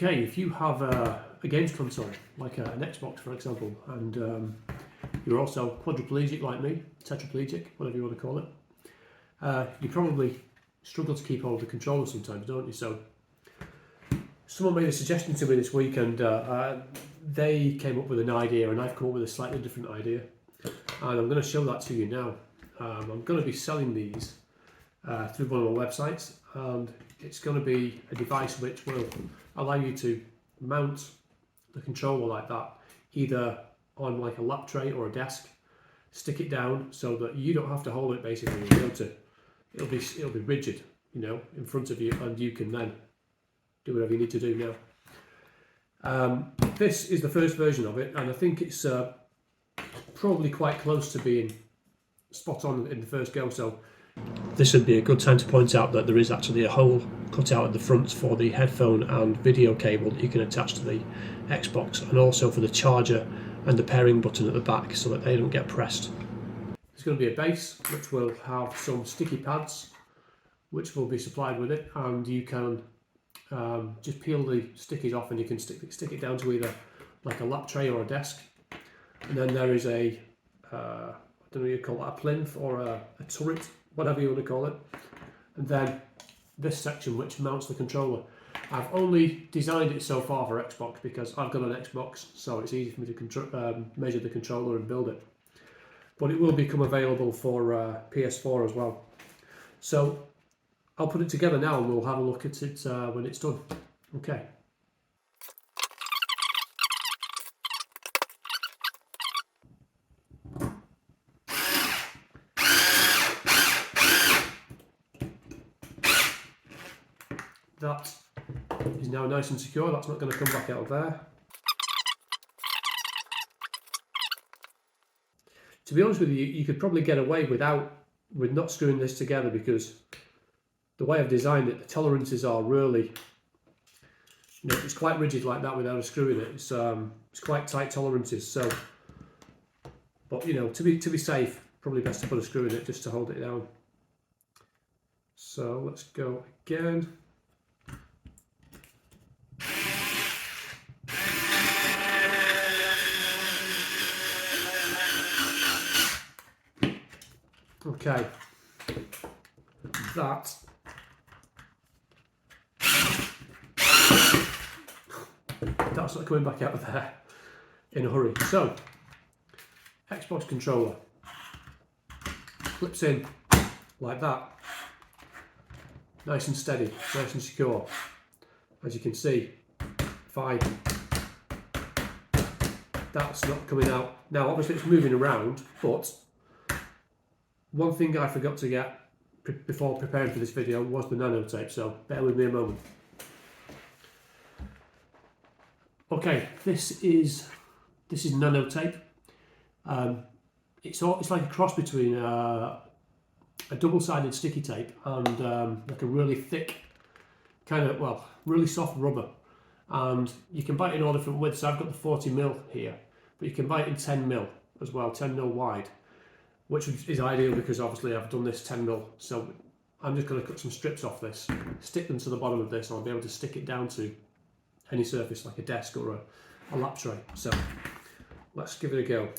Okay, if you have a games console, like an xBox for example, and you're also quadriplegic like me, tetraplegic, whatever you want to call it, you probably struggle to keep hold of the controller sometimes, don't you? So someone made a suggestion to me this week, and they came up with an idea, and I've come up with a slightly different idea, and I'm going to show that to you now. I'm going to be selling these through one of my websites, and it's going to be a device which will allow you to mount the controller like that, either on like a lap tray or a desk, stick it down so that you don't have to hold it. Basically, you'll be able to, it'll be rigid, you know, in front of you, and you can then do whatever you need to do now. This is the first version of it, and I think it's probably quite close to being spot on in the first go. So this would be a good time to point out that there is actually a hole cut out at the front for the headphone and video cable that you can attach to the xBox, and also for the charger and the pairing button at the back so that they don't get pressed. There's going to be a base which will have some sticky pads which will be supplied with it, and you can just peel the stickies off and you can stick it down to either like a lap tray or a desk. And then there is a I don't know what you call it, a plinth or a turret, whatever you want to call it. And then this section which mounts the controller. I've only designed it so far for xBox because I've got an xBox, so it's easy for me to measure the controller and build it. But it will become available for PS4 as well. So I'll put it together now and we'll have a look at it when it's done. Okay. That is now nice and secure. That's not going to come back out of there. To be honest with you, you could probably get away with not screwing this together, because the way I've designed it, the tolerances are really, you know, it's quite rigid like that without a screw in it. It's quite tight tolerances. So, but you know, to be safe, probably best to put a screw in it just to hold it down. So let's go again. Okay, that's not coming back out of there in a hurry. So, xBox controller clips in like that, nice and steady, nice and secure. As you can see, fine. That's not coming out. Now, obviously, it's moving around, but one thing I forgot to get before preparing for this video was the Nano tape, so bear with me a moment. Okay, this is Nano tape. It's like a cross between a double-sided sticky tape and like a really thick, kind of, well, really soft rubber. And you can buy it in all different widths. So I've got the 40mm here, but you can buy it in 10mm as well, 10mm wide, which is ideal because obviously I've done this 10mm, so I'm just going to cut some strips off this, stick them to the bottom of this, and I'll be able to stick it down to any surface like a desk or a lap tray. So let's give it a go.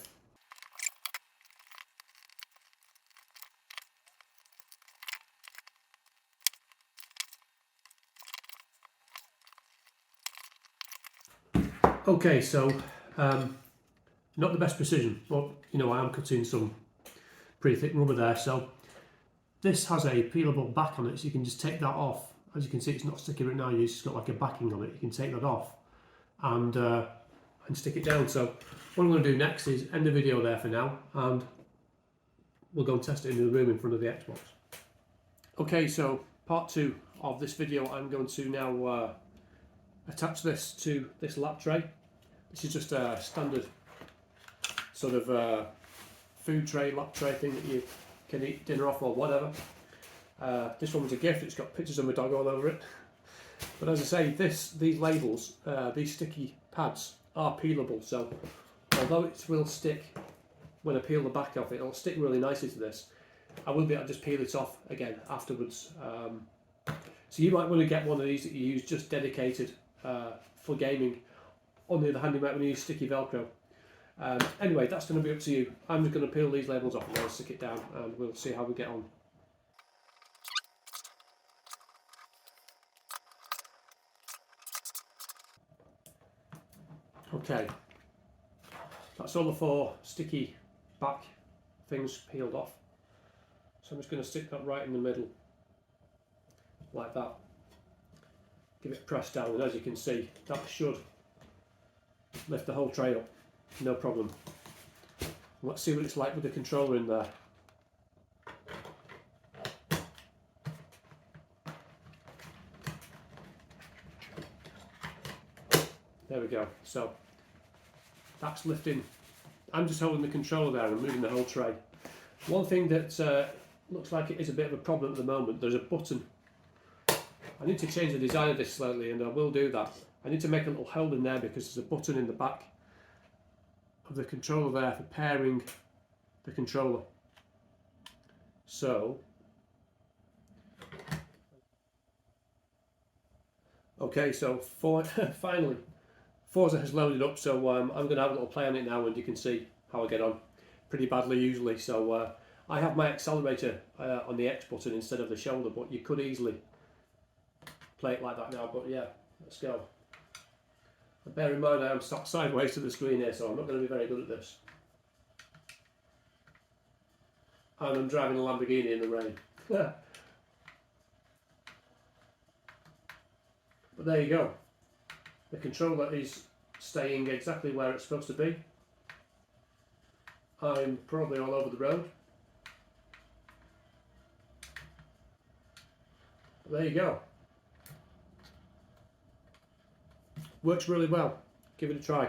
Okay, so not the best precision, but you know, I am cutting some pretty thick rubber there. So this has a peelable back on it, so you can just take that off. As you can see, it's not sticking right now. You've just got like a backing on it. You can take that off and stick it down. So what I'm going to do next is end the video there for now, and we'll go and test it in the room in front of the xBox. Okay, so part 2 of this video, I'm going to now attach this to this lap tray. This is just a standard sort of food tray, lap tray thing that you can eat dinner off or whatever. This one was a gift. It's got pictures of my dog all over it. But as I say, these labels, these sticky pads are peelable. So although it will stick when I peel the back off, it'll stick really nicely to this. I will be able to just peel it off again afterwards. So you might want to get one of these that you use just dedicated for gaming. On the other hand, you might want to use sticky Velcro. Anyway, that's going to be up to you. I'm just going to peel these labels off and then stick it down, and we'll see how we get on. Okay, that's all the 4 sticky back things peeled off. So I'm just going to stick that right in the middle, like that. Give it a press down, and as you can see, that should lift the whole tray up, no problem. Let's see what it's like with the controller in there. There we go. So that's lifting. I'm just holding the controller there and moving the whole tray. One thing that looks like it is a bit of a problem at the moment, there's a button. I need to change the design of this slightly, and I will do that. I need to make a little hole in there because there's a button in the back of the controller there for pairing the controller. So, okay, so finally, Forza has loaded up, so I'm going to have a little play on it now, and you can see how I get on. Pretty badly usually, so I have my accelerator on the X button instead of the shoulder, but you could easily play it like that now, but yeah, let's go. And bear in mind I am sat sideways to the screen here, so I'm not going to be very good at this. And I'm driving a Lamborghini in the rain. But there you go. The controller is staying exactly where it's supposed to be. I'm probably all over the road. But there you go. Works really well. Give it a try.